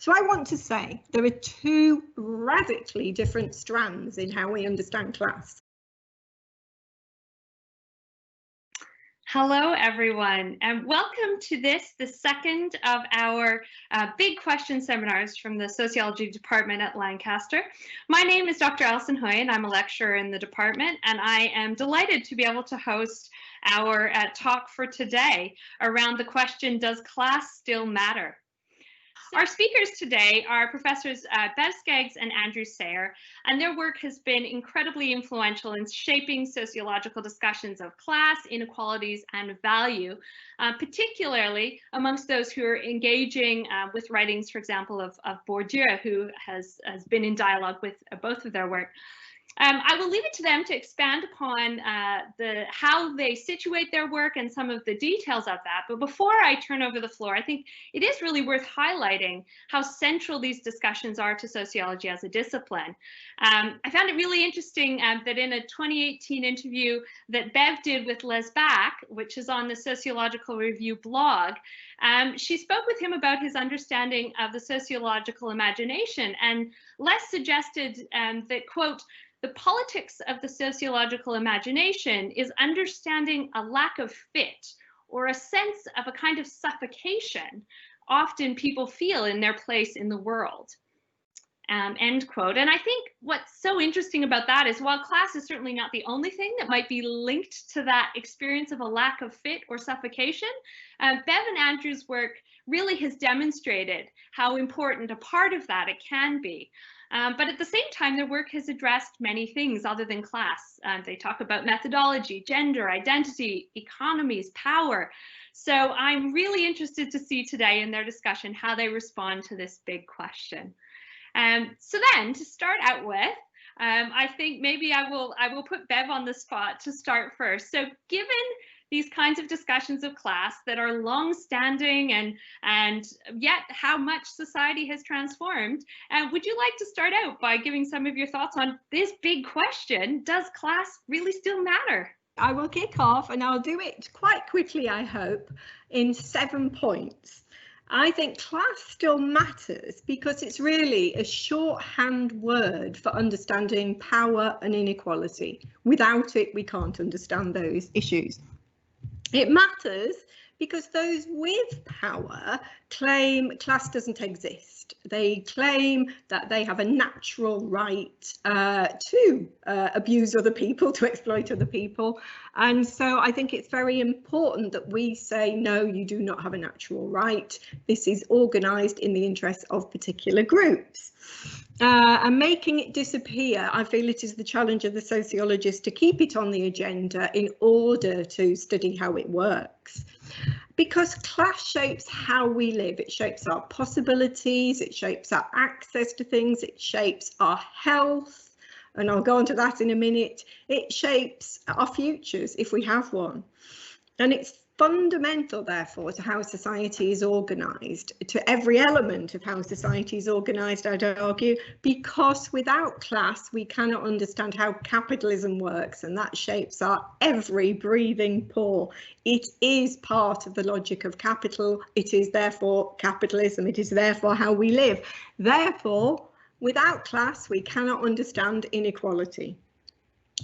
So I want to say there are two radically different strands in how we understand class. Hello, everyone, and welcome to this, the second of our big question seminars from the Sociology Department at Lancaster. My name is Dr. Allison Hui, and I'm a lecturer in the department, and I am delighted to be able to host our talk for today around the question, does class still matter? Our speakers today are Professors Bev Skeggs and Andrew Sayre, and their work has been incredibly influential in shaping sociological discussions of class, inequalities, and value, particularly amongst those who are engaging with writings, for example, of Bourdieu, who has been in dialogue with both of their work. I will leave it to them to expand upon how they situate their work and some of the details of that. But before I turn over the floor, I think it is really worth highlighting how central these discussions are to sociology as a discipline. I found it really interesting that in a 2018 interview that Bev did with Les Back, which is on the Sociological Review blog, she spoke with him about his understanding of the sociological imagination, and Les suggested that, quote, "The politics of the sociological imagination is understanding a lack of fit or a sense of a kind of suffocation often people feel in their place in the world." End quote. And I think what's so interesting about that is while class is certainly not the only thing that might be linked to that experience of a lack of fit or suffocation, Bev and Andrew's work really has demonstrated how important a part of that it can be. But at the same time, their work has addressed many things other than class. They talk about methodology, gender, identity, economies, power. So I'm really interested to see today in their discussion how they respond to this big question. So then to start out with, I think maybe I will put Bev on the spot to start first. So given these kinds of discussions of class that are long-standing and yet how much society has transformed, would you like to start out by giving some of your thoughts on this big question, does class really still matter? I will kick off, and I'll do it quite quickly, I hope, in 7 points. I think class still matters because it's really a shorthand word for understanding power and inequality. Without it, we can't understand those issues. It matters because those with power claim class doesn't exist. They claim that they have a natural right to abuse other people, to exploit other people. And so I think it's very important that we say, no, you do not have a natural right. This is organised in the interests of particular groups. And making it disappear, I feel it is the challenge of the sociologists to keep it on the agenda in order to study how it works. Because class shapes how we live, it shapes our possibilities, it shapes our access to things, it shapes our health, and I'll go on to that in a minute. It shapes our futures if we have one. And it's fundamental, therefore, to how society is organised, to every element of how society is organised, I'd argue, because without class, we cannot understand how capitalism works, and that shapes our every breathing pore. It is part of the logic of capital. It is therefore capitalism. It is therefore how we live. Therefore, without class, we cannot understand inequality.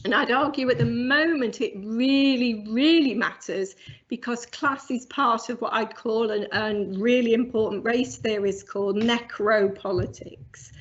And I'd argue at the moment it really, really matters because class is part of what I'd call a really important race theories called necropolitics.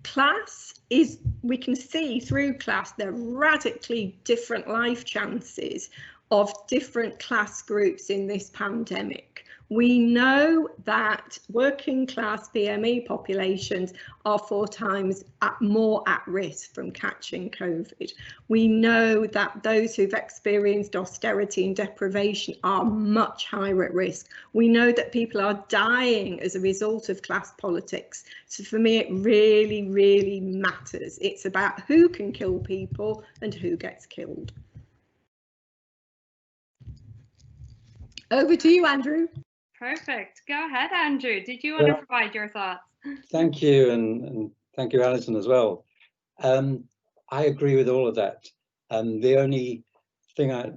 Class is, we can see through class, the radically different life chances of different class groups in this pandemic. We know that working class PME populations are 4 times more at risk from catching COVID. We know that those who've experienced austerity and deprivation are much higher at risk. We know that people are dying as a result of class politics. So for me, it really, really matters. It's about who can kill people and who gets killed. Over to you, Andrew. Perfect. Go ahead, Andrew. Did you want to provide your thoughts? Thank you, and thank you, Alison, as well. I agree with all of that. The only thing I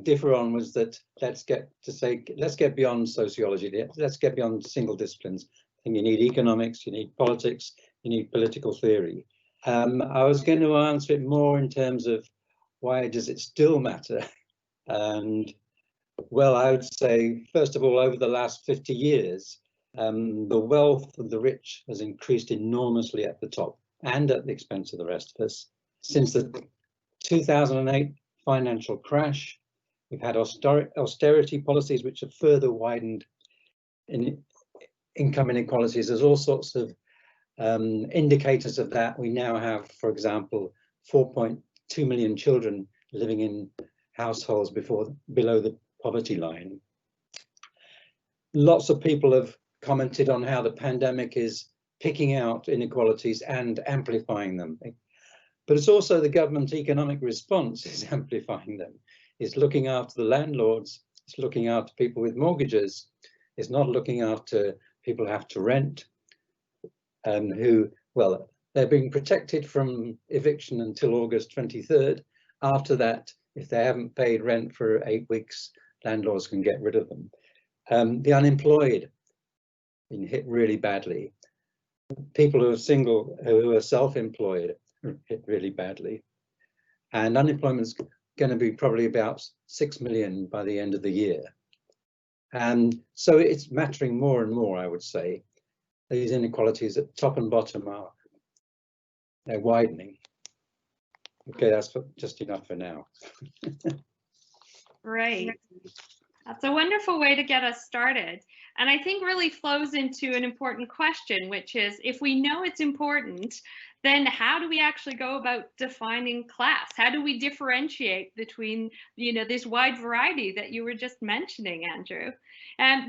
differ on was that let's get beyond sociology. Let's get beyond single disciplines. think you need economics, you need politics, you need political theory. I was going to answer it more in terms of why does it still matter? And well, I would say, first of all, over the last 50 years, the wealth of the rich has increased enormously at the top and at the expense of the rest of us. Since the 2008 financial crash, we've had austerity policies which have further widened income inequalities. There's all sorts of indicators of that. We now have, for example, 4.2 million children living in households below the poverty line. Lots of people have commented on how the pandemic is picking out inequalities and amplifying them. But it's also the government economic response is amplifying them. It's looking after the landlords, it's looking after people with mortgages, it's not looking after people who have to rent, who, well, they're being protected from eviction until August 23rd. After that, if they haven't paid rent for 8 weeks, landlords can get rid of them. The unemployed been hit really badly. People who are single, who are self-employed, are hit really badly. And unemployment's going to be probably about 6 million by the end of the year. And so it's mattering more and more, I would say. These inequalities at top and bottom they're widening. Okay, that's just enough for now. Right. That's a wonderful way to get us started. And I think really flows into an important question, which is, if we know it's important, then how do we actually go about defining class? How do we differentiate between, this wide variety that you were just mentioning, Andrew?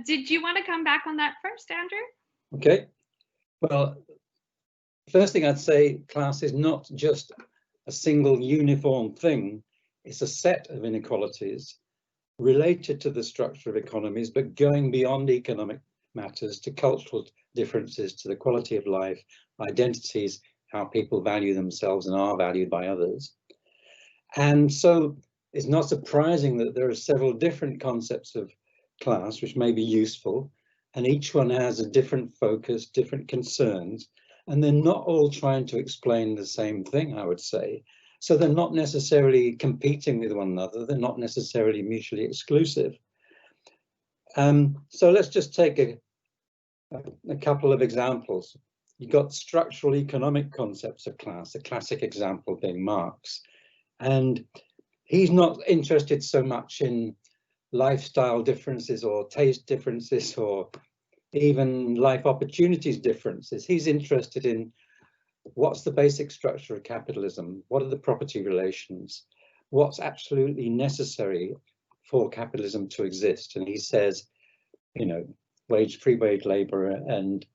Did you want to come back on that first, Andrew? Okay. Well, first thing I'd say, class is not just a single uniform thing. It's a set of inequalities related to the structure of economies, but going beyond economic matters to cultural differences, to the quality of life, identities, how people value themselves and are valued by others. And so it's not surprising that there are several different concepts of class which may be useful, and each one has a different focus, different concerns, and they're not all trying to explain the same thing, I would say. So they're not necessarily competing with one another, they're not necessarily mutually exclusive. So let's just take a couple of examples. You've got structural economic concepts of class, a classic example being Marx. And he's not interested so much in lifestyle differences or taste differences or even life opportunities differences. He's interested in what's the basic structure of capitalism? What are the property relations? What's absolutely necessary for capitalism to exist? And he says, free wage labor and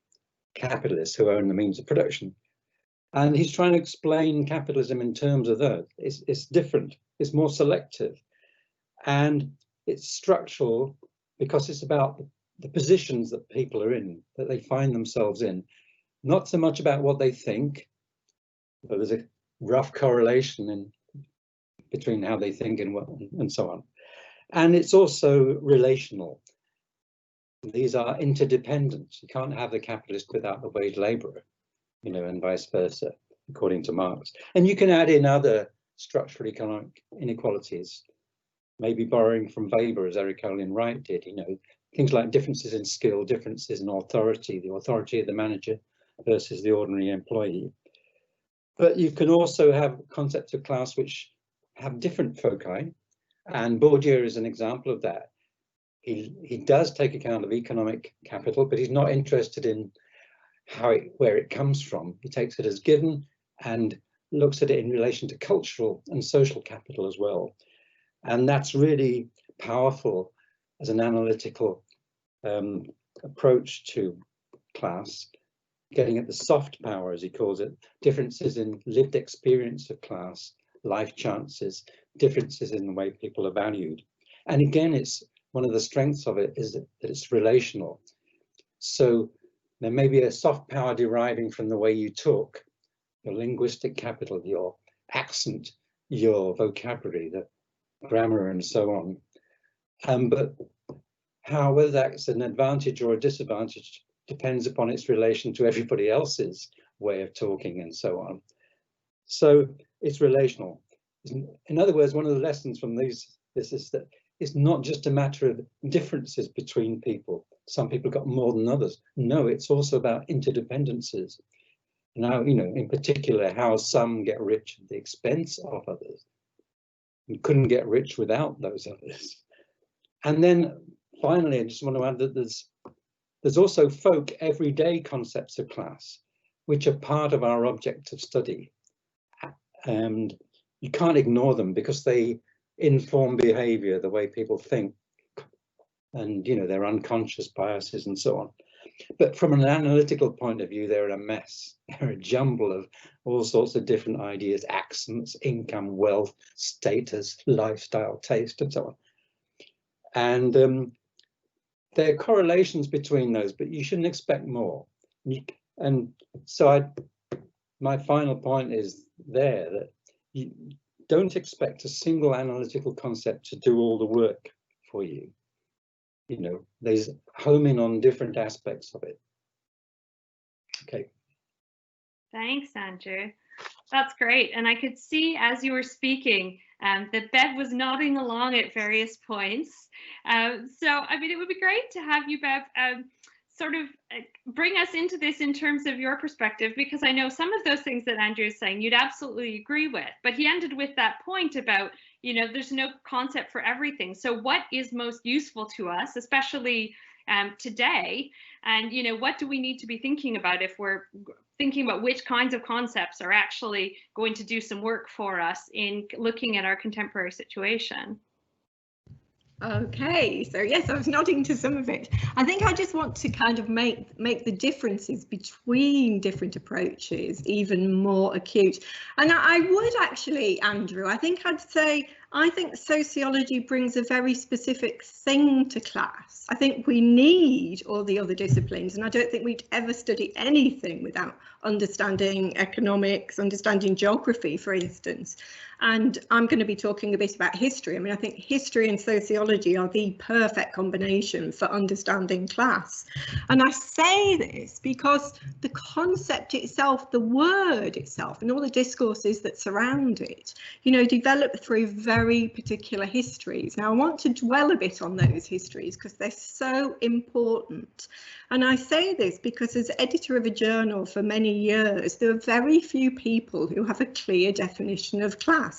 capitalists who own the means of production. And he's trying to explain capitalism in terms of that. It's different, it's more selective, and it's structural because it's about the positions that people are in, that they find themselves in. Not so much about what they think, but there's a rough correlation between how they think and so on. And it's also relational. These are interdependent. You can't have the capitalist without the wage laborer, and vice versa, according to Marx. And you can add in other structural economic inequalities, maybe borrowing from Weber, as Eric Olin Wright did, things like differences in skill, differences in authority, the authority of the manager versus the ordinary employee. But you can also have concepts of class which have different foci, and Bourdieu is an example of that. He does take account of economic capital, but he's not interested in where it comes from. He takes it as given and looks at it in relation to cultural and social capital as well. And that's really powerful as an analytical approach to class, getting at the soft power, as he calls it, differences in lived experience of class, life chances, differences in the way people are valued. And again, it's one of the strengths of it is that it's relational. So there may be a soft power deriving from the way you talk, your linguistic capital, your accent, your vocabulary, the grammar and so on. But whether that's an advantage or a disadvantage depends upon its relation to everybody else's way of talking and so on. So it's relational. In other words, one of the lessons from this is that it's not just a matter of differences between people. Some people got more than others. No, it's also about interdependencies. Now, you know, in particular, how some get rich at the expense of others and couldn't get rich without those others. And then finally, I just want to add that there's also folk everyday concepts of class, which are part of our object of study. And you can't ignore them because they inform behavior, the way people think, and, you know, their unconscious biases and so on. But from an analytical point of view, they're a mess. They're a jumble of all sorts of different ideas, accents, income, wealth, status, lifestyle, taste, and so on. And there are correlations between those, but you shouldn't expect more. And so my final point is there that you don't expect a single analytical concept to do all the work for you. You know, there's home in on different aspects of it. Okay. Thanks, Andrew. That's great. And I could see as you were speaking that Bev was nodding along at various points. So, I mean, it would be great to have you, Bev, sort of bring us into this in terms of your perspective, because I know some of those things that Andrew is saying you'd absolutely agree with, but he ended with that point about, you know, there's no concept for everything. So what is most useful to us, especially today? And, you know, what do we need to be thinking about if we're thinking about which kinds of concepts are actually going to do some work for us in looking at our contemporary situation? Okay, so yes, I was nodding to some of it. I think I just want to kind of make the differences between different approaches even more acute. And I would actually, Andrew, I think I'd say, I think sociology brings a very specific thing to class. I think we need all the other disciplines, and I don't think we'd ever study anything without understanding economics, understanding geography, for instance. And I'm going to be talking a bit about history. I mean, I think history and sociology are the perfect combination for understanding class. And I say this because the concept itself, the word itself, and all the discourses that surround it, you know, develop through very particular histories. Now, I want to dwell a bit on those histories because they're so important. And I say this because as editor of a journal for many years, there are very few people who have a clear definition of class.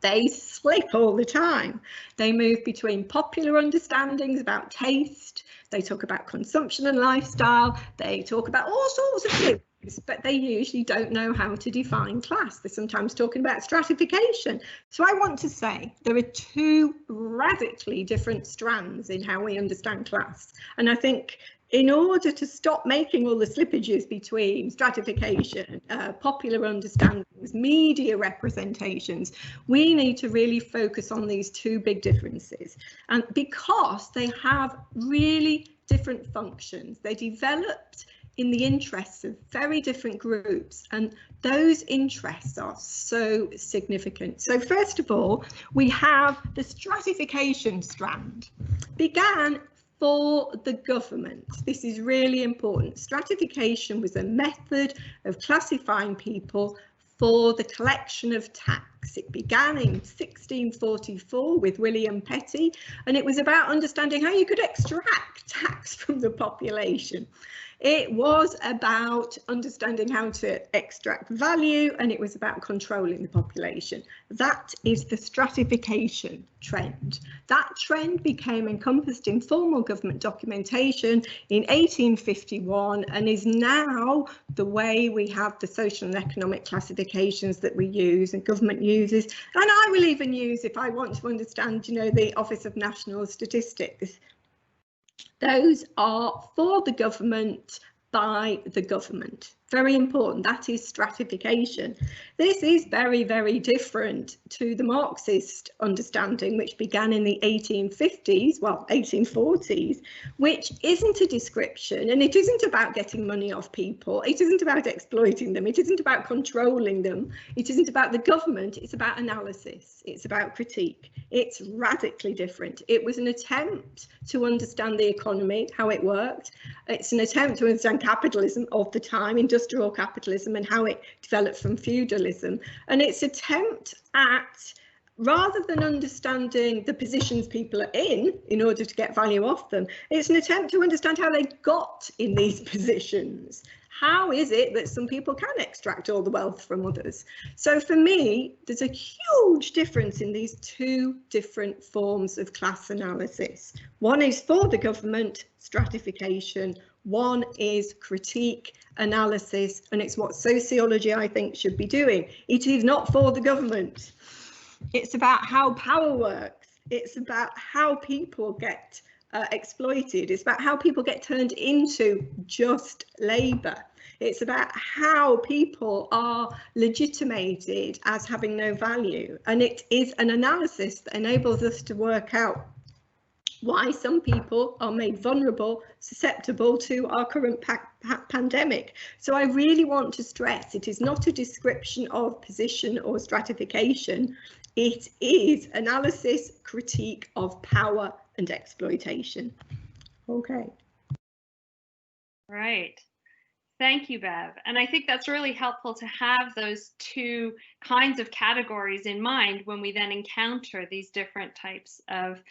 They slip all the time. They move between popular understandings about taste. They talk about consumption and lifestyle. They talk about all sorts of things, but they usually don't know how to define class. They're sometimes talking about stratification. So I want to say there are two radically different strands in how we understand class. And I think in order to stop making all the slippages between stratification, popular understandings, media representations, we need to really focus on these two big differences. And because they have really different functions, they developed in the interests of very different groups, and those interests are so significant. So first of all, we have the stratification strand. Began for the government. This is really important. Stratification was a method of classifying people for the collection of tax. It began in 1644 with William Petty, and it was about understanding how you could extract tax from the population. It was about understanding how to extract value, and it was about controlling the population. That is the stratification trend. That trend became encompassed in formal government documentation in 1851 and is now the way we have the social and economic classifications that we use and government uses. And I will even use, if I want to understand, you know, the Office of National Statistics. Those are for the government, by the government. Very important. That is stratification. This is very, very different to the Marxist understanding, which began in the 1850s, well, 1840s, which isn't a description, and it isn't about getting money off people. It isn't about exploiting them. It isn't about controlling them. It isn't about the government. It's about analysis. It's about critique. It's radically different. It was an attempt to understand the economy, how it worked. It's an attempt to understand capitalism of the time, industrial capitalism, and how it developed from feudalism. And its attempt at, rather than understanding the positions people are in order to get value off them, it's an attempt to understand how they got in these positions. How is it that some people can extract all the wealth from others? So for me, there's a huge difference in these two different forms of class analysis. One is for the government, stratification. One is critique, analysis, and it's what sociology, I think, should be doing. It is not for the government. It's about how power works. It's about how people get exploited. It's about how people get turned into just labour. It's about how people are legitimated as having no value. And it is an analysis that enables us to work out why some people are made vulnerable, susceptible to our current pandemic. So I really want to stress, it is not a description of position or stratification. It is analysis, critique of power and exploitation. Okay. Right. Thank you, Bev. And I think that's really helpful to have those two kinds of categories in mind when we then encounter these different types of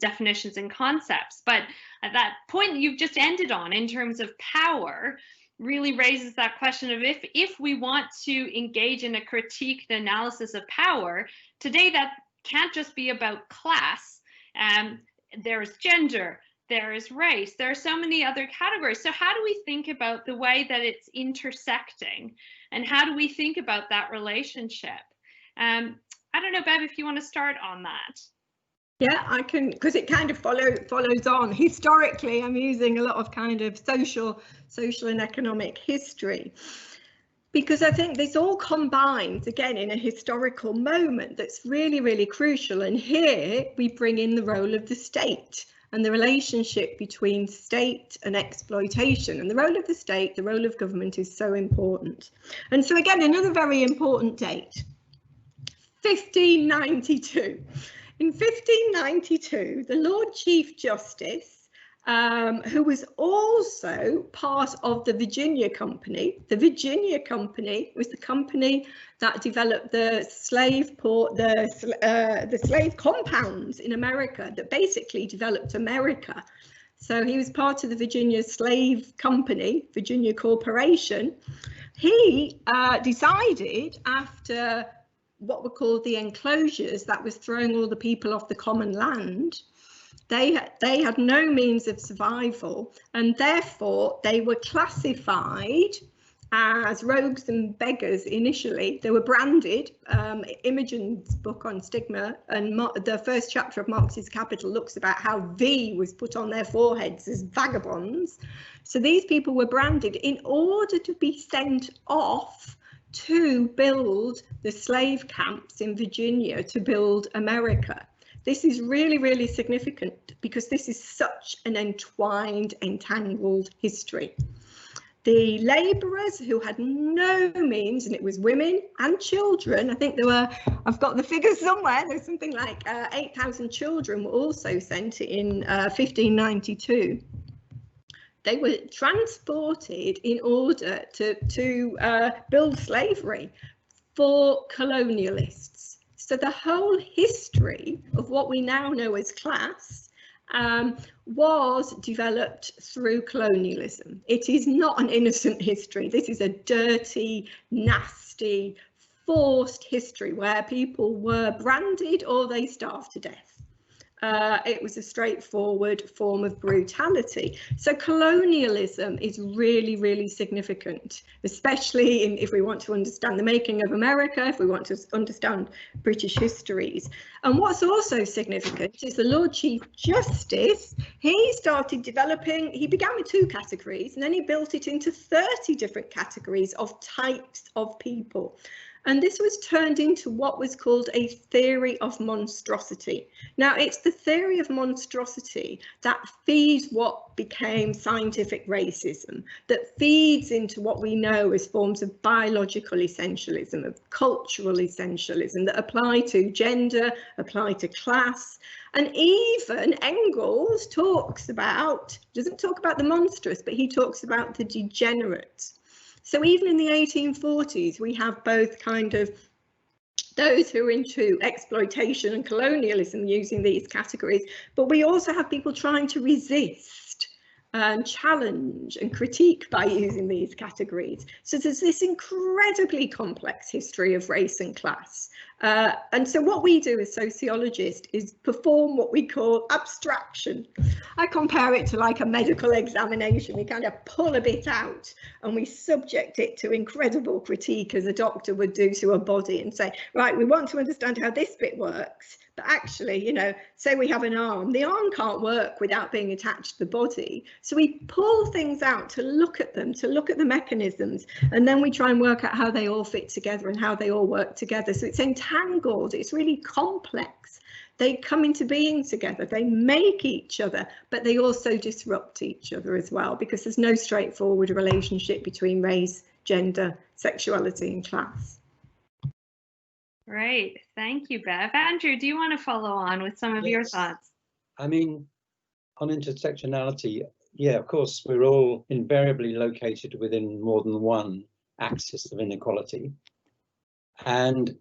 definitions and concepts. But that point you've just ended on in terms of power really raises that question of if we want to engage in a critique, the analysis of power, today that can't just be about class. There's gender, there is race, there are so many other categories. So how do we think about the way that it's intersecting, and how do we think about that relationship? I don't know, Bev, if you want to start on that. Yeah, I can, because it kind of follows on. Historically, I'm using a lot of kind of social and economic history, because I think this all combines again in a historical moment that's really, really crucial. And here we bring in the role of the state and the relationship between state and exploitation. And the role of the state, the role of government is so important. And so again, another very important date, 1592. In 1592, the Lord Chief Justice, who was also part of the Virginia Company. The Virginia Company was the company that developed the slave port, the slave compounds in America that basically developed America. So he was part of the Virginia Slave Company, Virginia Corporation. He decided after what were called the enclosures, that was throwing all the people off the common land. They had no means of survival, and therefore they were classified as rogues and beggars initially. They were branded. Imogen's book on stigma and the first chapter of Marx's Capital looks about how V was put on their foreheads as vagabonds. So these people were branded in order to be sent off to build the slave camps in Virginia, to build America. This is really, really significant because this is such an entwined, entangled history. The labourers who had no means, and it was women and children, I think there were, I've got the figures somewhere, there's something like 8,000 children were also sent in 1592. They were transported in order to build slavery for colonialists. So the whole history of what we now know as class was developed through colonialism. It is not an innocent history. This is a dirty, nasty, forced history where people were branded or they starved to death. it was a straightforward form of brutality. So colonialism is really, really significant, especially if we want to understand the making of America, if we want to understand British histories. And what's also significant is the Lord Chief Justice, he started developing, he began with 2 categories, and then he built it into 30 different categories of types of people. And this was turned into what was called a theory of monstrosity. Now, it's the theory of monstrosity that feeds what became scientific racism, that feeds into what we know as forms of biological essentialism, of cultural essentialism, that apply to gender, apply to class. And even Engels doesn't talk about the monstrous, but he talks about the degenerate. So even in the 1840s, we have both kind of those who are into exploitation and colonialism using these categories, but we also have people trying to resist and challenge and critique by using these categories. So there's this incredibly complex history of race and class. And so what we do as sociologists is perform what we call abstraction. I compare it to like a medical examination. We kind of pull a bit out and we subject it to incredible critique, as a doctor would do to a body, and say, right, we want to understand how this bit works. But actually, you know, say we have an arm, the arm can't work without being attached to the body. So we pull things out to look at them, to look at the mechanisms, and then we try and work out how they all fit together and how they all work together. So it's entangled, it's really complex. They come into being together, they make each other, but they also disrupt each other as well, because there's no straightforward relationship between race, gender, sexuality and class. Right. Thank you, Bev. Andrew, do you want to follow on with some of your thoughts? I mean, on intersectionality, yeah, of course, we're all invariably located within more than one axis of inequality. And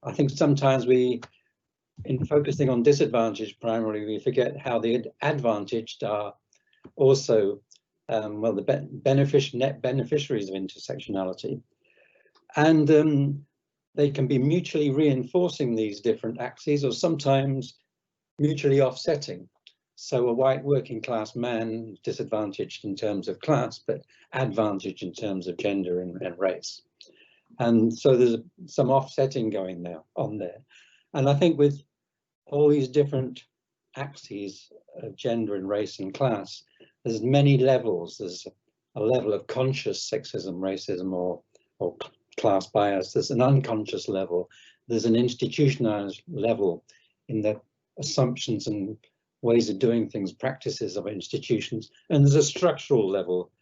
I think sometimes in focusing on disadvantage primarily, we forget how the advantaged are also, well, the net beneficiaries of intersectionality. And they can be mutually reinforcing these different axes, or sometimes mutually offsetting. So a white working class man disadvantaged in terms of class, but advantaged in terms of gender and race. And so there's some offsetting going on there. And I think with all these different axes of gender and race and class, there's many levels. There's a level of conscious sexism, racism, or class bias. There's an unconscious level. There's an institutionalized level in the assumptions and ways of doing things, practices of institutions. And there's a structural level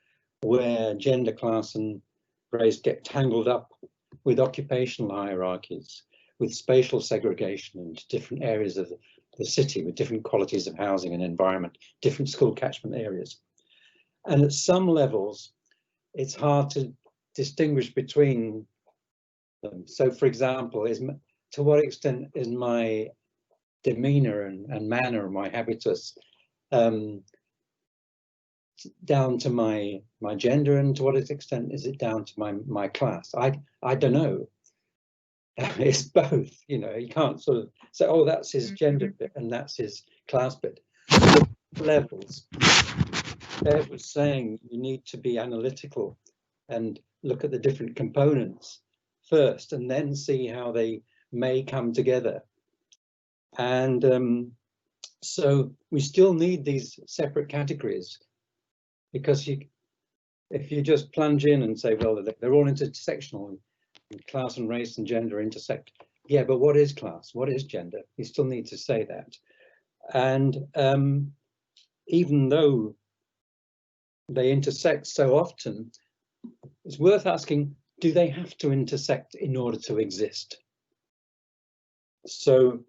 where gender, class and race get tangled up with occupational hierarchies, with spatial segregation into different areas of the city, with different qualities of housing and environment, different school catchment areas. And at some levels, it's hard to distinguish between them. So, for example, to what extent is my demeanor and manner, my habitus, down to my gender, and to what extent is it down to my class? I don't know. It's both, you know. You can't sort of say, oh, that's his gender bit and that's his class bit. Levels. Bev was saying you need to be analytical and look at the different components first, and then see how they may come together. And so we still need these separate categories, because if you just plunge in and say, well, they're all intersectional, and class and race and gender intersect. Yeah, but what is class? What is gender? You still need to say that. And even though they intersect so often, it's worth asking, do they have to intersect in order to exist? So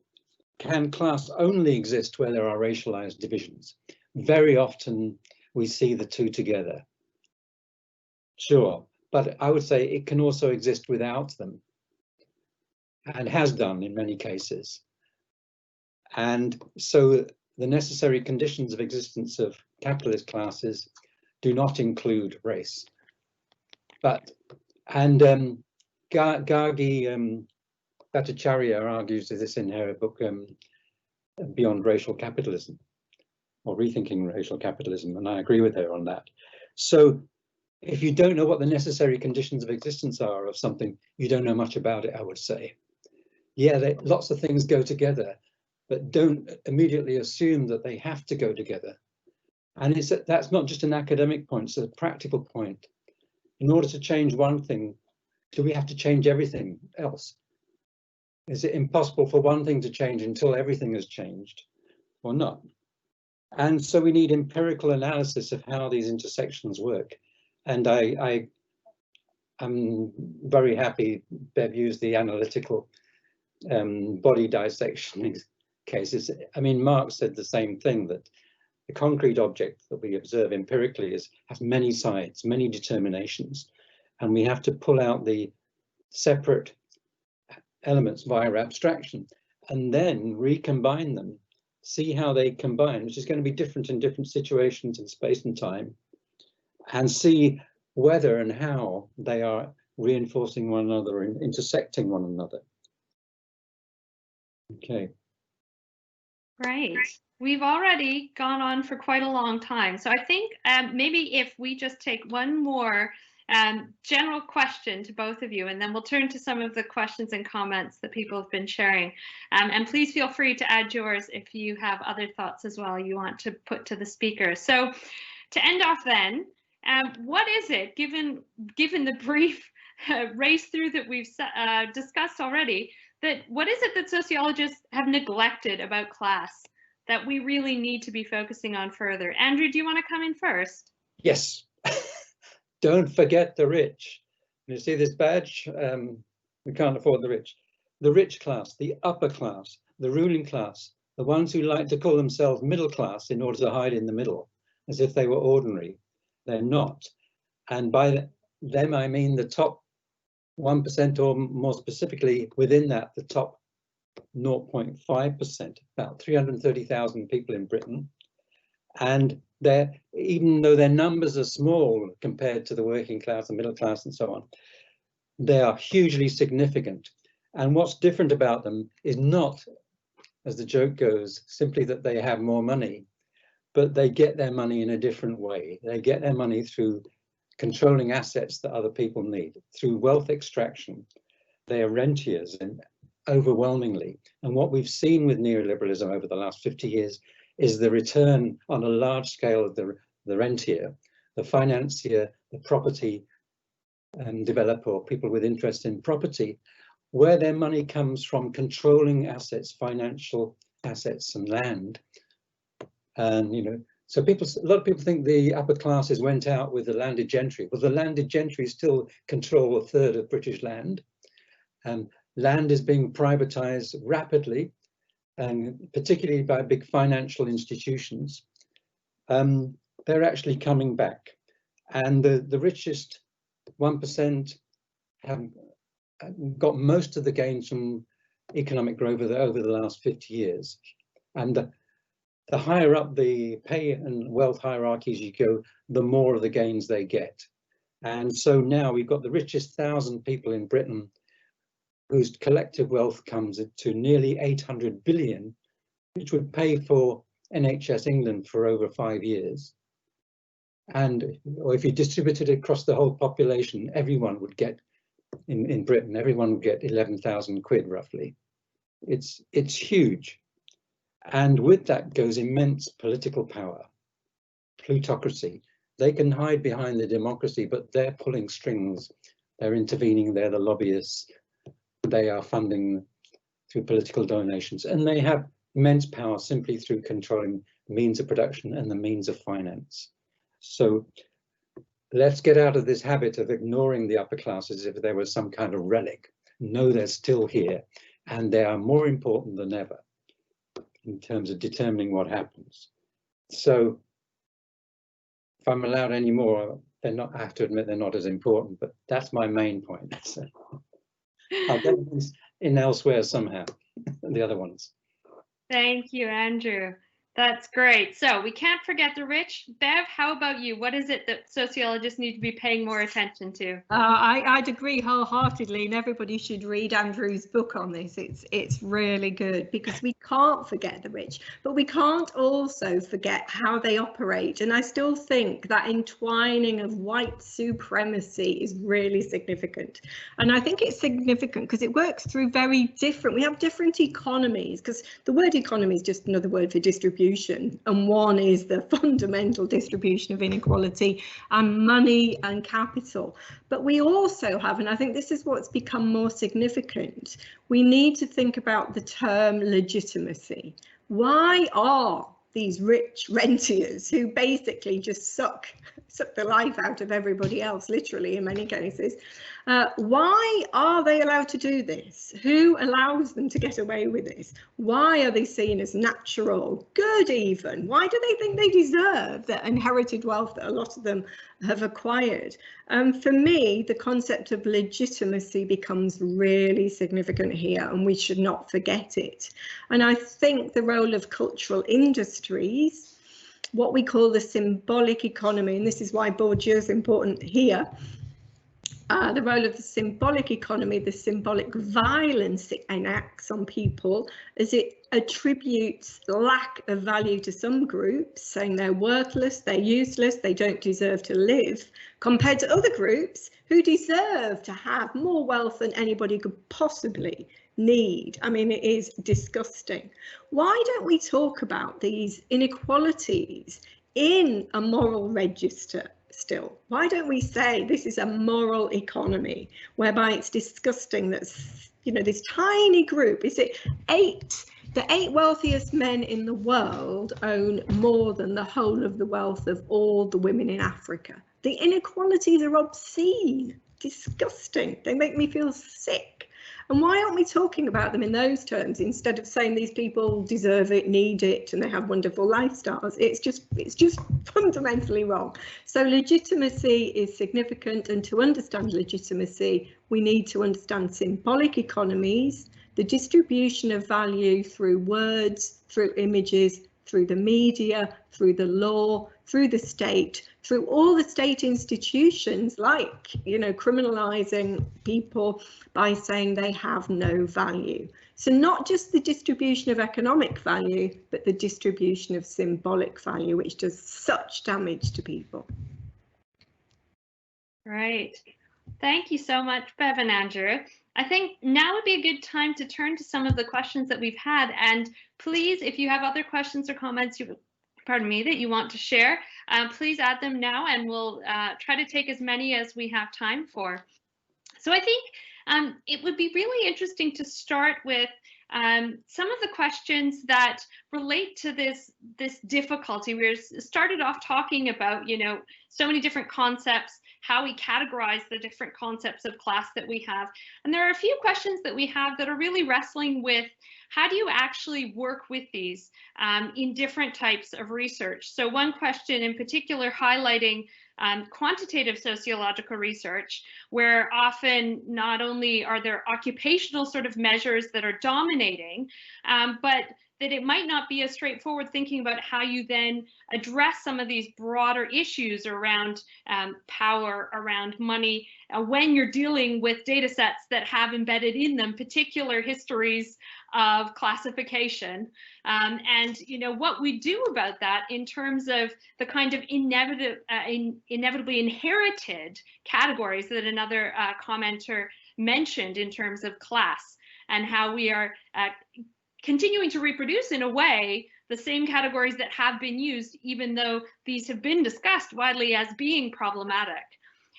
can class only exist where there are racialized divisions? Very often we see the two together. Sure, but I would say it can also exist without them, and has done in many cases. And so the necessary conditions of existence of capitalist classes do not include race. Gargi Bhattacharya argues this in her book beyond racial capitalism, or rethinking racial capitalism, and I agree with her on that. So if you don't know what the necessary conditions of existence are of something, you don't know much about it, I would say. Yeah, lots of things go together, but don't immediately assume that they have to go together. And that's not just an academic point, it's a practical point. In order to change one thing, do we have to change everything else? Is it impossible for one thing to change until everything has changed, or not? And so we need empirical analysis of how these intersections work. And I'm very happy Bev used the analytical body dissection cases. I mean, Marx said the same thing, that the concrete object that we observe empirically has many sides, many determinations, and we have to pull out the separate elements via abstraction and then recombine them, see how they combine, which is going to be different in different situations in space and time, and see whether and how they are reinforcing one another and intersecting one another. Okay. Great. We've already gone on for quite a long time. So I think maybe if we just take one more general question to both of you, and then we'll turn to some of the questions and comments that people have been sharing. And please feel free to add yours if you have other thoughts as well you want to put to the speakers. So to end off then, what is it, given the brief race through that we've discussed already, what is it that sociologists have neglected about class that we really need to be focusing on further? Andrew, do you want to come in first? Yes. Don't forget the rich. You see this badge? We can't afford the rich. The rich class, the upper class, the ruling class, the ones who like to call themselves middle class in order to hide in the middle, as if they were ordinary. They're not. And by them, I mean the top 1%, or more specifically within that, the top 0.5%, about 330,000 people in Britain. And even though their numbers are small compared to the working class, the middle class, and so on, they are hugely significant. And what's different about them is not, as the joke goes, simply that they have more money, but they get their money in a different way. They get their money through controlling assets that other people need, through wealth extraction. They are rentiers, and overwhelmingly. And what we've seen with neoliberalism over the last 50 years is the return on a large scale of the rentier, the financier, the property developer, or people with interest in property, where their money comes from controlling assets, financial assets and land. And so a lot of people think the upper classes went out with the landed gentry. Well, the landed gentry still control a third of British land. Land is being privatized rapidly, and particularly by big financial institutions. They're actually coming back, and the richest 1% have got most of the gains from economic growth over the last 50 years. And the higher up the pay and wealth hierarchies you go, the more of the gains they get. And so now we've got the richest 1,000 people in Britain whose collective wealth comes to nearly 800 billion, which would pay for NHS England for over 5 years. And or if you distributed it across the whole population, everyone would get, in Britain, everyone would get 11,000 quid roughly. It's huge. And with that goes immense political power, plutocracy. They can hide behind the democracy, but they're pulling strings. They're intervening, they're the lobbyists. They are funding through political donations, and they have immense power simply through controlling the means of production and the means of finance. So let's get out of this habit of ignoring the upper classes if there was some kind of relic. No, they're still here, and they are more important than ever in terms of determining what happens. So if I'm allowed any more, they're not, I have to admit they're not as important, but that's my main point. So I'll get in elsewhere somehow, the other ones. Thank you, Andrew. That's great. So we can't forget the rich. Bev, how about you? What is it that sociologists need to be paying more attention to? I'd agree wholeheartedly, and everybody should read Andrew's book on this. It's really good, because we can't forget the rich, but we can't also forget how they operate. And I still think that entwining of white supremacy is really significant. And I think it's significant because it works through we have different economies, because the word economy is just another word for distribution. And one is the fundamental distribution of inequality and money and capital. But we also have, and I think this is what's become more significant, we need to think about the term legitimacy. Why are these rich rentiers, who basically just suck the life out of everybody else, literally in many cases, why are they allowed to do this? Who allows them to get away with this? Why are they seen as natural, good even? Why do they think they deserve the inherited wealth that a lot of them have acquired? For me, the concept of legitimacy becomes really significant here, and we should not forget it. And I think the role of cultural industries, what we call the symbolic economy, and this is why Bourdieu is important here, the role of the symbolic economy, the symbolic violence it enacts on people, as it attributes lack of value to some groups, saying they're worthless, they're useless, they don't deserve to live, compared to other groups who deserve to have more wealth than anybody could possibly need. I mean, it is disgusting. Why don't we talk about these inequalities in a moral register? Still, why don't we say this is a moral economy, whereby it's disgusting that, you know, this tiny group, is it the 8 wealthiest men in the world own more than the whole of the wealth of all the women in Africa. The inequalities are obscene, disgusting, they make me feel sick. And why aren't we talking about them in those terms, instead of saying these people deserve it, need it, and they have wonderful lifestyles? It's just fundamentally wrong. So legitimacy is significant, and to understand legitimacy, we need to understand symbolic economies, the distribution of value through words, through images, through the media, through the law, through the state, through all the state institutions, like, you know, criminalizing people by saying they have no value. So not just the distribution of economic value, but the distribution of symbolic value, which does such damage to people. Right. Thank you so much, Bev and Andrew. I think now would be a good time to turn to some of the questions that we've had. And please, if you have other questions or comments that you want to share, please add them now, and we'll try to take as many as we have time for. So I think it would be really interesting to start with some of the questions that relate to this difficulty. We started off talking about, you know, so many different concepts, how we categorize the different concepts of class that we have. And there are a few questions that we have that are really wrestling with how do you actually work with these in different types of research. So one question in particular highlighting quantitative sociological research, where often not only are there occupational sort of measures that are dominating, but that it might not be a straightforward thinking about how you then address some of these broader issues around power, around money, when you're dealing with data sets that have embedded in them particular histories of classification, and you know what we do about that in terms of the kind of inevitably inherited categories that another commenter mentioned in terms of class, and how we are continuing to reproduce in a way the same categories that have been used, even though these have been discussed widely as being problematic.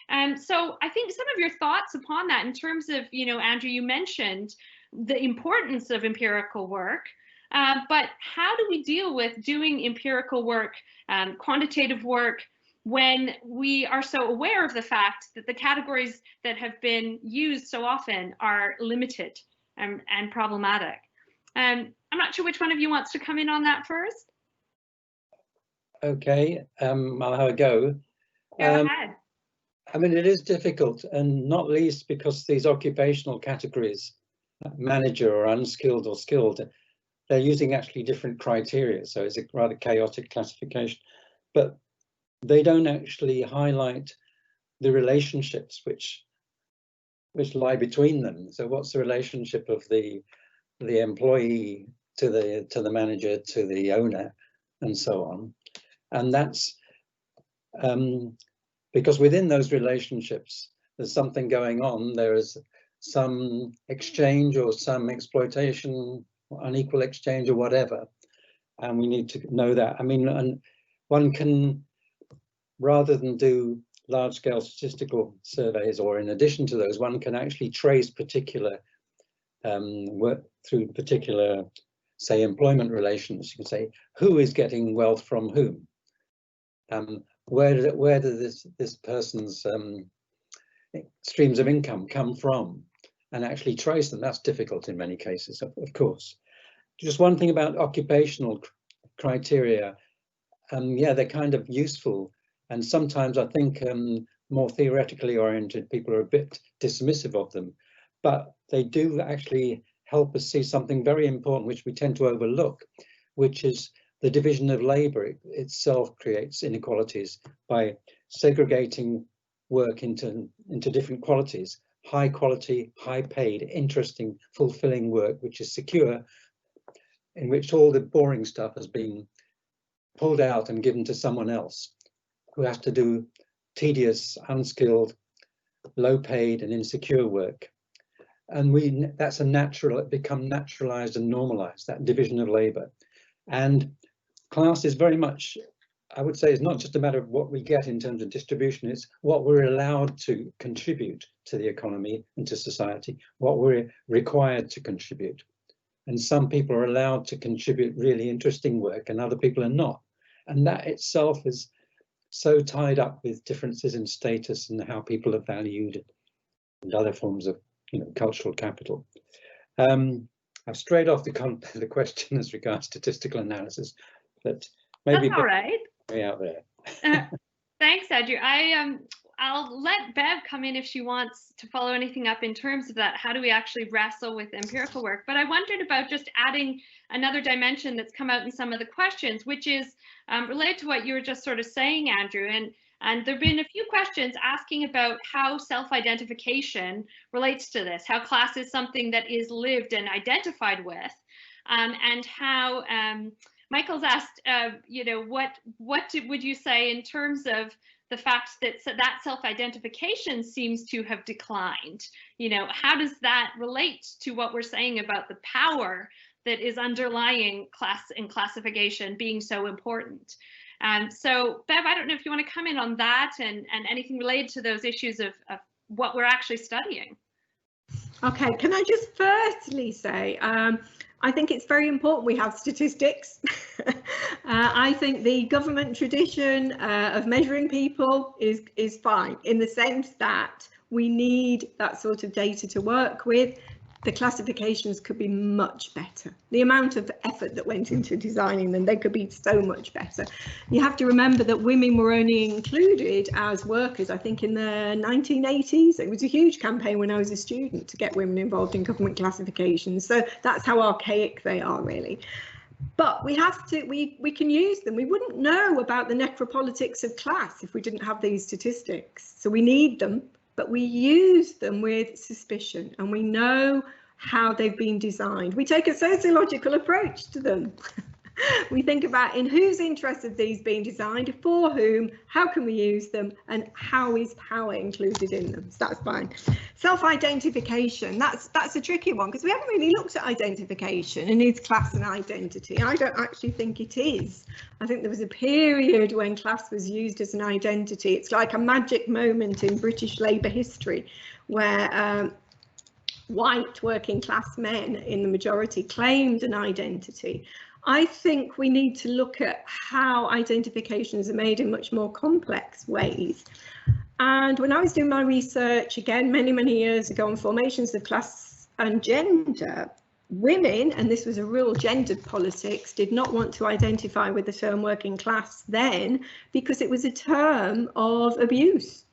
And so I think some of your thoughts upon that in terms of, you know, Andrew, you mentioned the importance of empirical work, but how do we deal with doing empirical work, quantitative work, when we are so aware of the fact that the categories that have been used so often are limited and problematic? I'm not sure which one of you wants to come in on that first. Okay, I'll have a go. Go ahead. I mean, it is difficult, and not least because these occupational categories, manager or unskilled or skilled, they're using actually different criteria, so it's a rather chaotic classification, but they don't actually highlight the relationships which lie between them. So what's the relationship of the employee to the manager, to the owner, and so on? And that's because within those relationships there's something going on. There is some exchange or some exploitation, unequal exchange or whatever, and we need to know that. I mean, and one can, rather than do large-scale statistical surveys, or in addition to those, one can actually trace particular work through particular, say, employment relations. You can say who is getting wealth from whom, where does this person's streams of income come from, and actually trace them. That's difficult in many cases, of course. Just one thing about occupational criteria, yeah, they're kind of useful, and sometimes I think more theoretically oriented people are a bit dismissive of them, but they do actually help us see something very important which we tend to overlook, which is the division of labour itself creates inequalities by segregating work into different qualities: high quality, high paid, interesting, fulfilling work which is secure, in which all the boring stuff has been pulled out and given to someone else who has to do tedious, unskilled, low paid and insecure work. And that's a natural, it become naturalized and normalized, that division of labor. And class is very much, I would say, it's not just a matter of what we get in terms of distribution, it's what we're allowed to contribute to the economy and to society, what we're required to contribute. And some people are allowed to contribute really interesting work and other people are not. And that itself is so tied up with differences in status and how people are valued and other forms of, cultural capital. I've strayed off the question as regards statistical analysis, but maybe that's all right. Way out there. Thanks, Andrew. I'll let Bev come in if she wants to follow anything up in terms of that. How do we actually wrestle with empirical work? But I wondered about just adding another dimension that's come out in some of the questions, which is related to what you were just sort of saying, Andrew. And there have been a few questions asking about how self-identification relates to this, how class is something that is lived and identified with, and how Michael's asked, what would you say in terms of the fact that that self-identification seems to have declined? How does that relate to what we're saying about the power that is underlying class and classification being so important? So Bev, I don't know if you want to come in on that and anything related to those issues of what we're actually studying. Okay, can I just firstly say, I think it's very important we have statistics. I think the government tradition of measuring people is fine, in the sense that we need that sort of data to work with. The classifications could be much better. The amount of effort that went into designing them, they could be so much better. You have to remember that women were only included as workers, I think, in the 1980s. It was a huge campaign when I was a student to get women involved in government classifications. So that's how archaic they are, really. But we have to, we can use them. We wouldn't know about the necropolitics of class if we didn't have these statistics. So we need them, but we use them with suspicion, and we know how they've been designed. We take a sociological approach to them. We think about in whose interest have these been designed, for whom, how can we use them, and how is power included in them. So that's fine. Self-identification, that's a tricky one, because we haven't really looked at identification and is class an identity. I don't actually think it is. I think there was a period when class was used as an identity. It's like a magic moment in British Labour history where white working class men in the majority claimed an identity. I think we need to look at how identifications are made in much more complex ways. And when I was doing my research, again, many years ago, on formations of class and gender, women, and this was a real gendered politics, did not want to identify with the term working class then, because it was a term of abuse.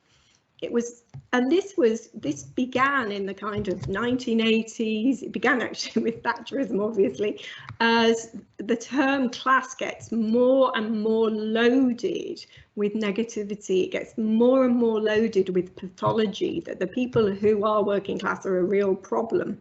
this began in the kind of 1980s. It began actually with Thatcherism, obviously, as the term class gets more and more loaded with negativity. It gets more and more loaded with pathology, that the people who are working class are a real problem.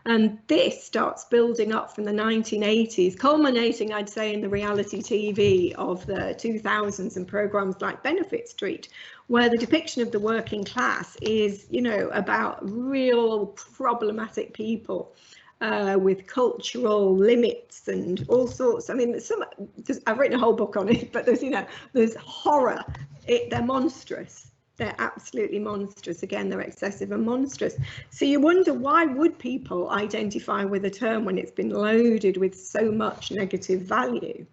And this starts building up from the 1980s, culminating, I'd say, in the reality TV of the 2000s and programs like Benefit Street, where the depiction of the working class is, you know, about real problematic people with cultural limits and all sorts. I mean, I've written a whole book on it, but there's horror. They're monstrous. They're absolutely monstrous. Again, they're excessive and monstrous. So you wonder, why would people identify with a term when it's been loaded with so much negative value?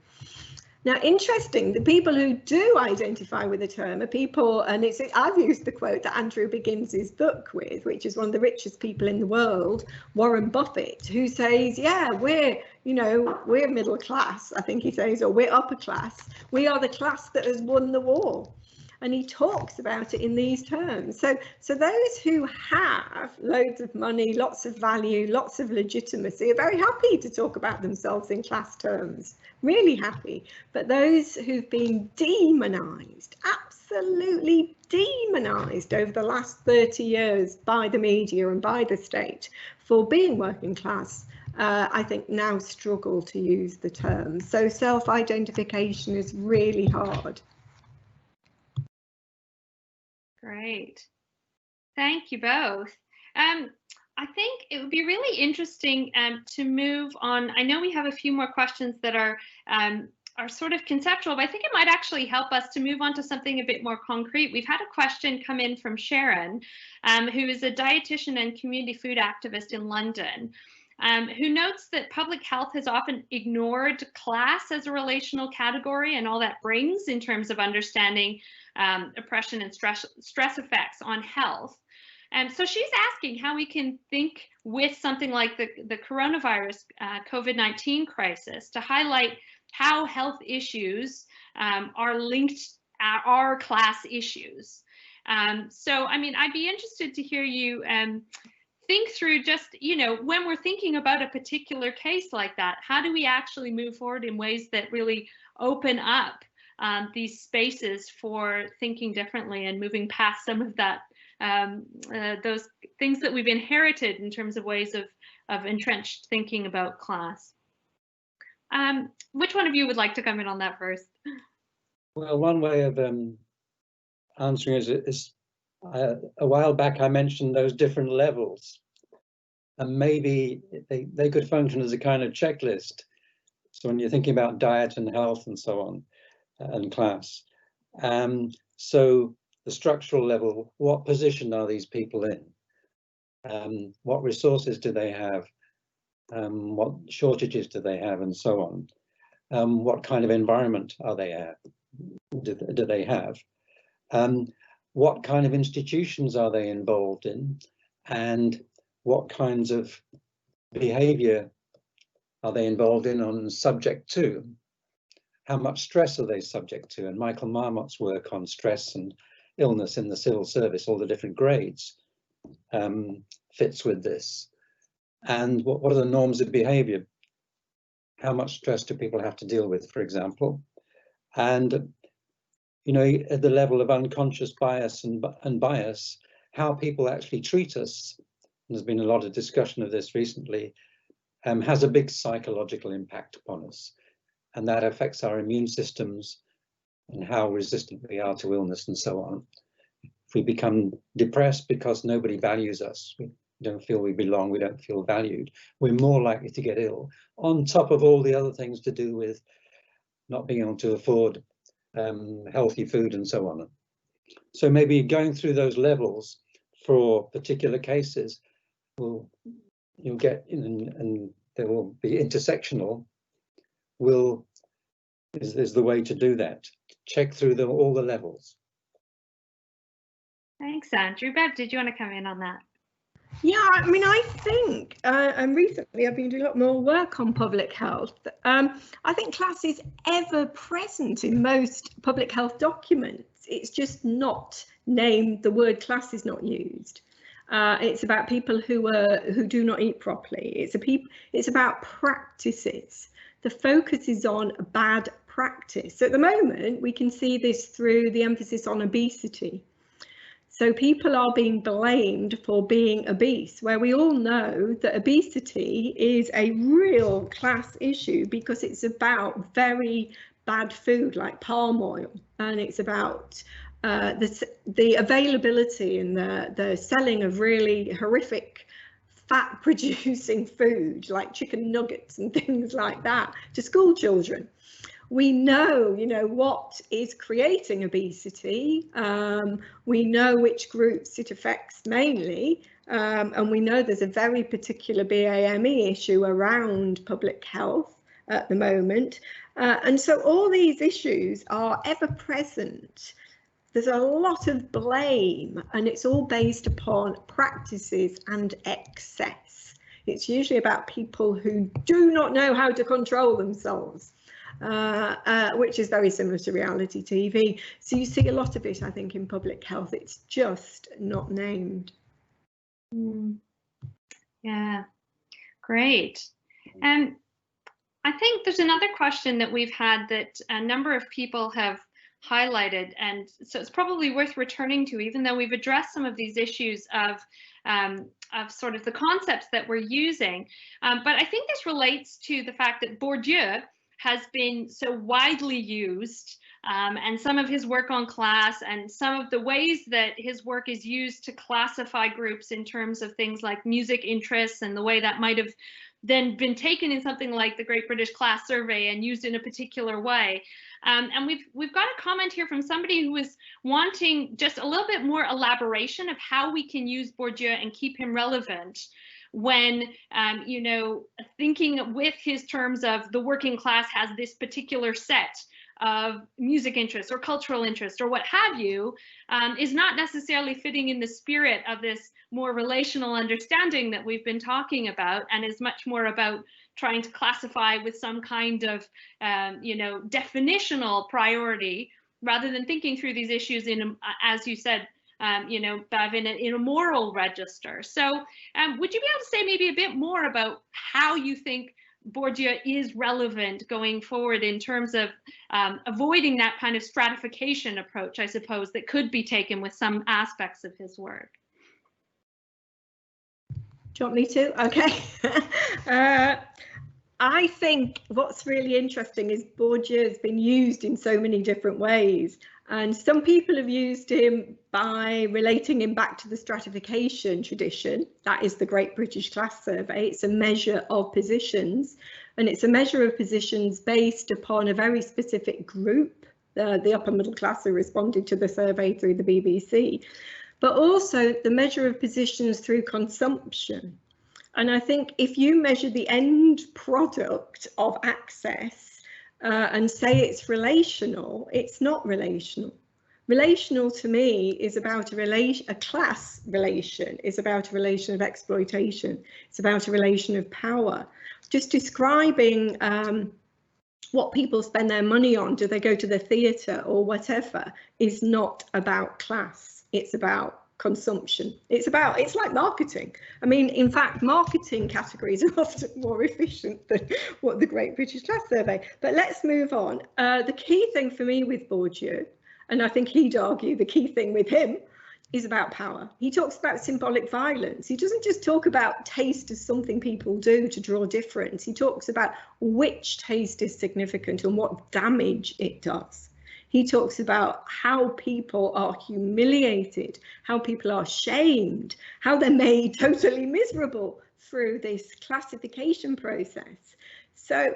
Now, interesting, the people who do identify with the term are people, and I've used the quote that Andrew begins his book with, which is one of the richest people in the world, Warren Buffett, who says, yeah, we're middle class, I think he says, or we're upper class. We are the class that has won the war. And he talks about it in these terms. So those who have loads of money, lots of value, lots of legitimacy are very happy to talk about themselves in class terms, really happy. But those who've been demonized, absolutely demonized over the last 30 years by the media and by the state for being working class, I think now struggle to use the term. So self-identification is really hard. Great. Thank you both. I think it would be really interesting to move on. I know we have a few more questions that are sort of conceptual, but I think it might actually help us to move on to something a bit more concrete. We've had a question come in from Sharon, who is a dietitian and community food activist in London, who notes that public health has often ignored class as a relational category and all that brings in terms of understanding oppression and stress effects on health. And so she's asking how we can think with something like the coronavirus COVID-19 crisis to highlight how health issues are linked, are class issues. So, I mean, I'd be interested to hear you think through just, when we're thinking about a particular case like that, how do we actually move forward in ways that really open up these spaces for thinking differently and moving past some of that, those things that we've inherited in terms of ways of entrenched thinking about class. Which one of you would like to come in on that first? Well, one way of answering is a while back I mentioned those different levels, and maybe they could function as a kind of checklist. So when you're thinking about diet and health and so on, and class. So the structural level, what position are these people in? What resources do they have? What shortages do they have, and so on? What kind of environment are they at? Do they have? What kind of institutions are they involved in? And what kinds of behavior are they involved in and subject to? How much stress are they subject to? And Michael Marmot's work on stress and illness in the civil service, all the different grades, fits with this. And what are the norms of behavior? How much stress do people have to deal with, for example? And, at the level of unconscious bias and bias, how people actually treat us, and there's been a lot of discussion of this recently, has a big psychological impact upon us. And that affects our immune systems and how resistant we are to illness and so on. If we become depressed because nobody values us, we don't feel we belong, we don't feel valued, we're more likely to get ill, on top of all the other things to do with not being able to afford healthy food and so on. So maybe going through those levels for particular cases, you'll get, and they will be intersectional, is the way to do that. Check through all the levels. Thanks, Andrew. Bev, did you want to come in on that? Yeah, I mean, I think, and recently I've been doing a lot more work on public health. I think class is ever present in most public health documents. it's just not named. The word class is not used. It's about people who do not eat properly. It's about practices. The focus is on bad practice. So at the moment, we can see this through the emphasis on obesity. So people are being blamed for being obese, where we all know that obesity is a real class issue because it's about very bad food like palm oil, and it's about the availability and the selling of really horrific fat producing food like chicken nuggets and things like that to school children. We know, what is creating obesity. We know which groups it affects mainly, and we know there's a very particular BAME issue around public health at the moment. And so all these issues are ever present. There's a lot of blame, and it's all based upon practices and excess. It's usually about people who do not know how to control themselves. Which is very similar to reality TV. So you see a lot of it, I think, in public health. It's just not named. Yeah, great. And I think there's another question that we've had that a number of people have highlighted, and so it's probably worth returning to, even though we've addressed some of these issues of sort of the concepts that we're using. But I think this relates to the fact that Bourdieu has been so widely used, and some of his work on class and some of the ways that his work is used to classify groups in terms of things like music interests, and the way that might have then been taken in something like the Great British Class Survey and used in a particular way. And we've got a comment here from somebody who is wanting just a little bit more elaboration of how we can use Bourdieu and keep him relevant when, thinking with his terms of the working class has this particular set of music interests or cultural interests or what have you, is not necessarily fitting in the spirit of this more relational understanding that we've been talking about, and is much more about trying to classify with some kind of, definitional priority, rather than thinking through these issues in, as you said, Bev, in a moral register. So would you be able to say maybe a bit more about how you think Bourdieu is relevant going forward in terms of avoiding that kind of stratification approach, I suppose, that could be taken with some aspects of his work? Do you want me to? Okay. I think what's really interesting is Bourdieu has been used in so many different ways. And some people have used him by relating him back to the stratification tradition. That is the Great British Class Survey. It's a measure of positions, and it's a measure of positions based upon a very specific group, the upper middle class who responded to the survey through the BBC, but also the measure of positions through consumption. And I think if you measure the end product of access and say it's relational, it's not relational. Relational to me is about a class relation, is about a relation of exploitation. It's about a relation of power. Just describing what people spend their money on, do they go to the theatre or whatever, is not about class. It's about consumption. It's like marketing. I mean, in fact, marketing categories are often more efficient than what the Great British Class Survey. But let's move on. The key thing for me with Bourdieu, and I think he'd argue the key thing with him, is about power. He talks about symbolic violence. He doesn't just talk about taste as something people do to draw difference. He talks about which taste is significant and what damage it does. He talks about how people are humiliated, how people are shamed, how they're made totally miserable through this classification process. So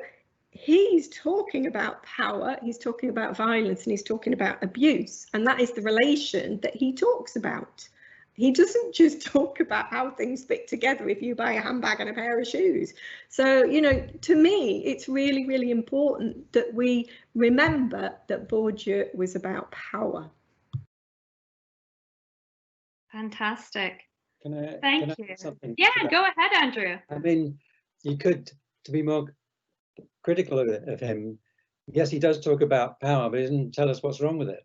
he's talking about power, he's talking about violence, and he's talking about abuse. And that is the relation that he talks about. He doesn't just talk about how things fit together if you buy a handbag and a pair of shoes. So, to me, it's really, really important that we remember that Bourdieu was about power. Fantastic. Thank you. Yeah, go ahead, Andrew. I mean, you could, to be more critical of him, yes, he does talk about power, but he doesn't tell us what's wrong with it.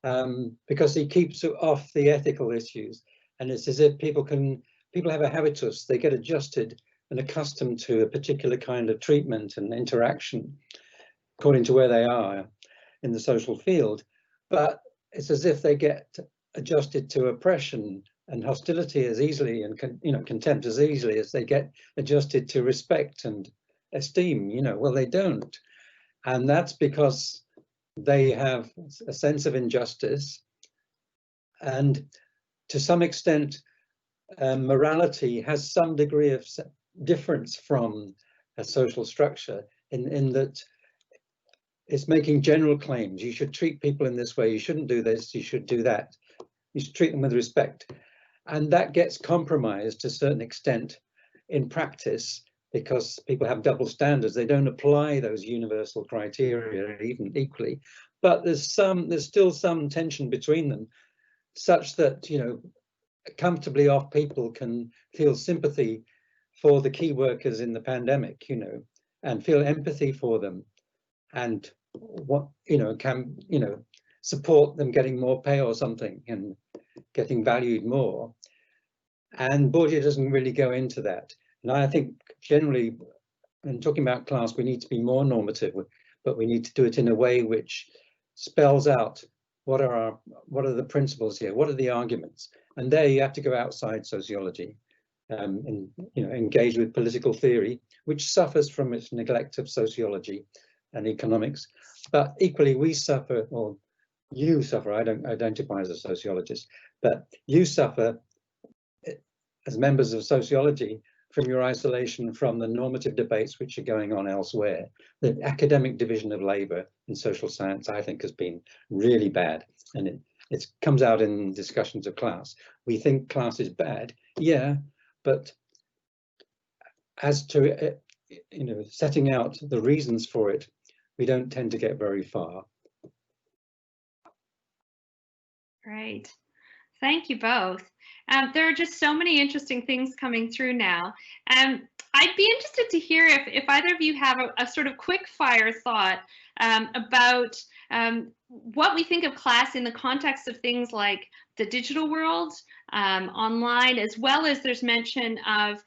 because he keeps off the ethical issues. And it's as if people have a habitus, they get adjusted and accustomed to a particular kind of treatment and interaction according to where they are in the social field. But it's as if they get adjusted to oppression and hostility as easily, and contempt as easily as they get adjusted to respect and esteem. Well, they don't. And that's because they have a sense of injustice, and to some extent morality has some degree of difference from a social structure in that it's making general claims. You should treat people in this way, you shouldn't do this, you should do that, you should treat them with respect. And that gets compromised to a certain extent in practice, because people have double standards. They don't apply those universal criteria even equally. But there's still some tension between them, such that comfortably off people can feel sympathy for the key workers in the pandemic, and feel empathy for them, and can support them getting more pay or something and getting valued more. And Bourdieu doesn't really go into that. And I think generally, when talking about class, we need to be more normative, but we need to do it in a way which spells out what are the principles here, what are the arguments. And there you have to go outside sociology and engage with political theory, which suffers from its neglect of sociology and economics. But equally, we suffer, or you suffer, I don't identify as a sociologist, but you suffer as members of sociology from your isolation from the normative debates which are going on elsewhere. The academic division of labour in social science, I think, has been really bad, and it comes out in discussions of class. We think class is bad, yeah, but as to setting out the reasons for it, we don't tend to get very far. Great. Thank you both. There are just so many interesting things coming through now. I'd be interested to hear if either of you have a sort of quick fire thought about what we think of class in the context of things like the digital world, online, as well as there's mention of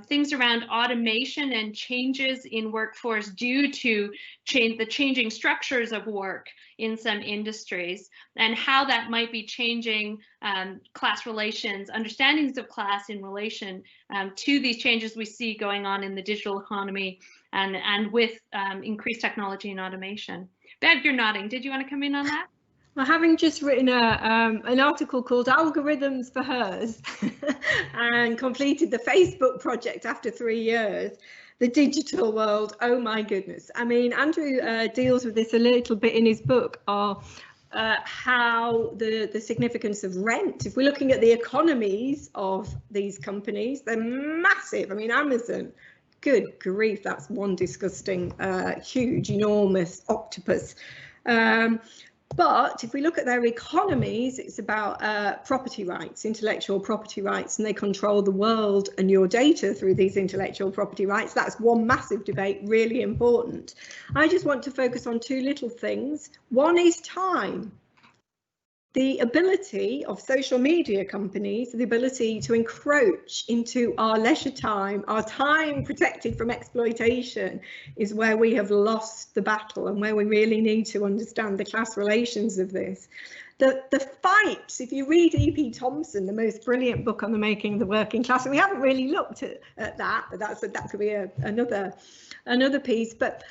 things around automation and changes in workforce due to the changing structures of work in some industries, and how that might be changing class relations, understandings of class in relation to these changes we see going on in the digital economy and with increased technology and automation. Bev, you're nodding. Did you want to come in on that? Well, having just written an article called Algorithms for Hers and completed the Facebook project after 3 years, the digital world, oh my goodness. I mean, Andrew deals with this a little bit in his book, how the significance of rent. If we're looking at the economies of these companies, they're massive. I mean, Amazon, good grief, that's one disgusting, huge, enormous octopus. But if we look at their economies, it's about property rights, intellectual property rights, and they control the world and your data through these intellectual property rights. That's one massive debate, really important. I just want to focus on two little things. One is time. The ability of social media companies, the ability to encroach into our leisure time, our time protected from exploitation, is where we have lost the battle and where we really need to understand the class relations of this. The fights, if you read E.P. Thompson, the most brilliant book on the making of the working class, and we haven't really looked at that, but that could be another piece. But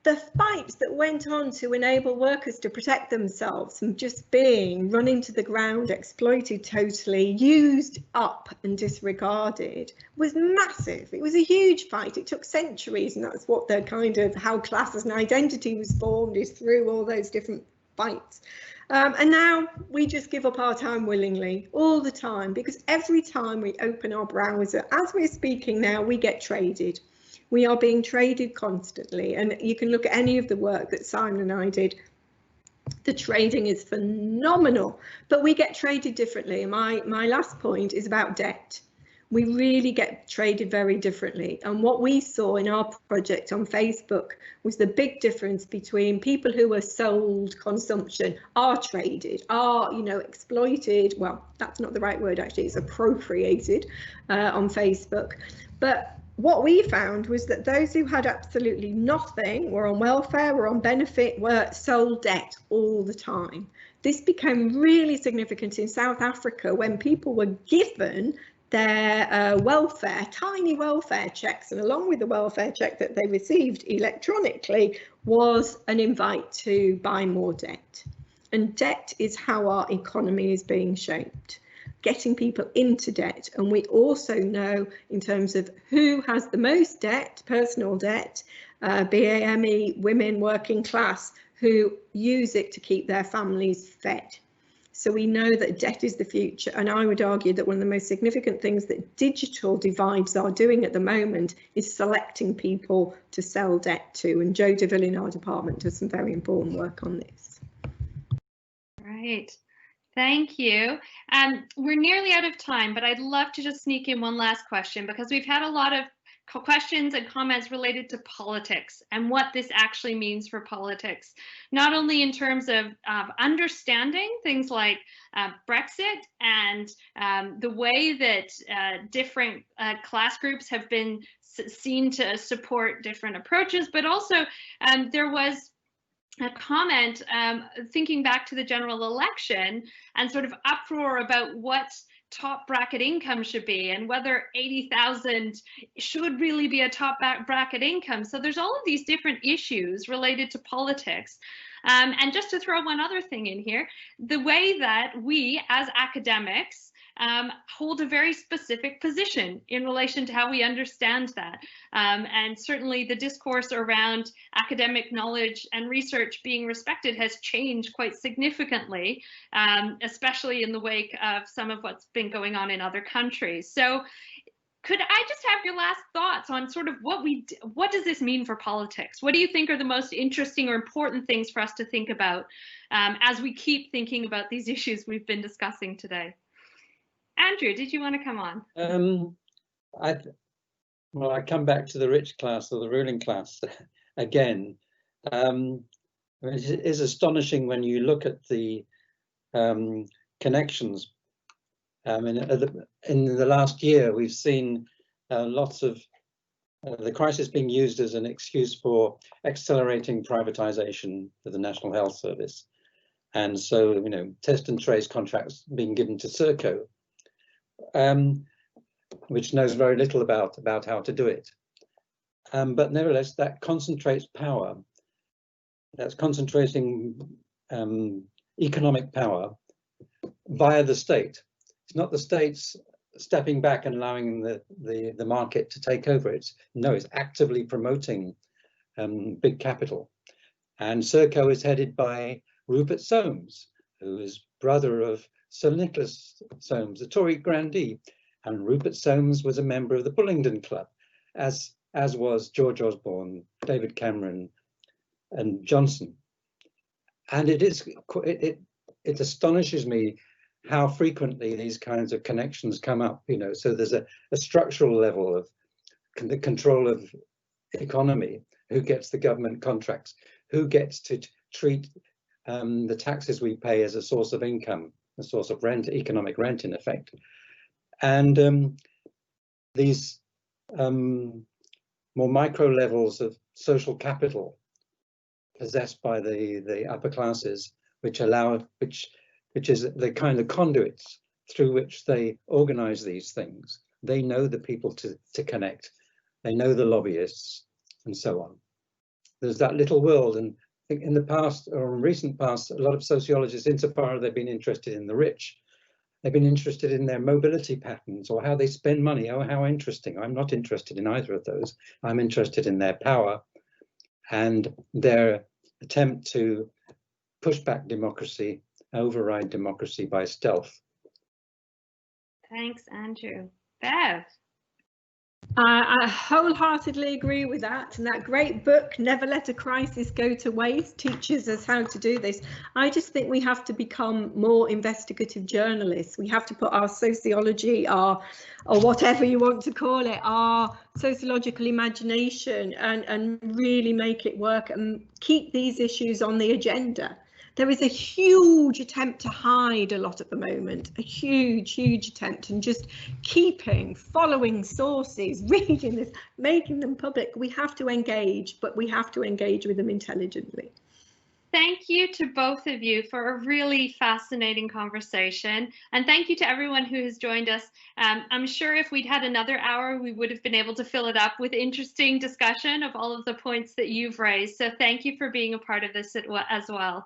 the fights that went on to enable workers to protect themselves from just being run into the ground, exploited totally, used up and disregarded was massive. It was a huge fight. It took centuries, and that's what the kind of how class as an identity was formed, is through all those different fights. And now we just give up our time willingly all the time, because every time we open our browser, as we're speaking now, we get traded. We are being traded constantly, and you can look at any of the work that Simon and I did. The trading is phenomenal, but we get traded differently. And my last point is about debt. we really get traded very differently. And what we saw in our project on Facebook was the big difference between people who are sold consumption, are traded, are, you know, exploited. Well, that's not the right word, actually, it's appropriated on Facebook. But what we found was that those who had absolutely nothing, were on welfare, were on benefit, were sold debt all the time. This became really significant in South Africa when people were given their welfare, tiny welfare checks, and along with the welfare check that they received electronically was an invite to buy more debt. And debt is how our economy is being shaped, getting people into debt. And we also know, in terms of who has the most debt, personal debt, BAME, women, working class, who use it to keep their families fed. So we know that debt is the future, and I would argue that one of the most significant things that digital divides are doing at the moment is selecting people to sell debt to, and Jo DeVille in our department does some very important work on this. Right, thank you. We're nearly out of time, but I'd love to just sneak in one last question, because we've had a lot of questions and comments related to politics and what this actually means for politics, not only in terms of understanding things like Brexit and the way that different class groups have been seen to support different approaches, but also there was a comment thinking back to the general election and sort of uproar about what top bracket income should be and whether 80,000 should really be a top bracket income. So there's all of these different issues related to politics. And just to throw one other thing in here, the way that we as academics hold a very specific position in relation to how we understand that. And certainly the discourse around academic knowledge and research being respected has changed quite significantly, especially in the wake of some of what's been going on in other countries. So could I just have your last thoughts on sort of what does this mean for politics? What do you think are the most interesting or important things for us to think about as we keep thinking about these issues we've been discussing today? Andrew, did you want to come on? Well, I come back to the rich class or the ruling class again. It is astonishing when you look at the connections. In the last year, we've seen lots of the crisis being used as an excuse for accelerating privatization of the National Health Service. And so, you know, test and trace contracts being given to Serco, which knows very little about how to do it. But nevertheless, that concentrates power. That's concentrating economic power via the state. It's not the states stepping back and allowing the market to take over. It's actively promoting big capital. And Serco is headed by Rupert Soames, who is brother of Sir Nicholas Soames, the Tory grandee. And Rupert Soames was a member of the Bullingdon Club, as was George Osborne, David Cameron, and Johnson. And it astonishes me how frequently these kinds of connections come up. You know, so there's a structural level of the control of economy. Who gets the government contracts? Who gets to treat the taxes we pay as a source of income, a source of rent, economic rent in effect? And these more micro levels of social capital possessed by the upper classes, which is the kind of conduits through which they organize these things. They know the people to connect. They know the lobbyists and so on. There's that little world, and I think in the past or in recent past, a lot of sociologists, insofar as they've been interested in the rich, they've been interested in their mobility patterns or how they spend money. Oh, how interesting. I'm not interested in either of those. I'm interested in their power and their attempt to push back democracy, override democracy by stealth. Thanks, Andrew. Bev? I wholeheartedly agree with that, and that great book, Never Let a Crisis Go to Waste, teaches us how to do this. I just think we have to become more investigative journalists. We have to put our sociology, or whatever you want to call it, our sociological imagination, and really make it work and keep these issues on the agenda. There is a huge attempt to hide a lot at the moment, a huge attempt, and just following sources, reading this, making them public. We have to engage, but we have to engage with them intelligently. Thank you to both of you for a really fascinating conversation. And thank you to everyone who has joined us. I'm sure if we'd had another hour, we would have been able to fill it up with interesting discussion of all of the points that you've raised. So thank you for being a part of this as well.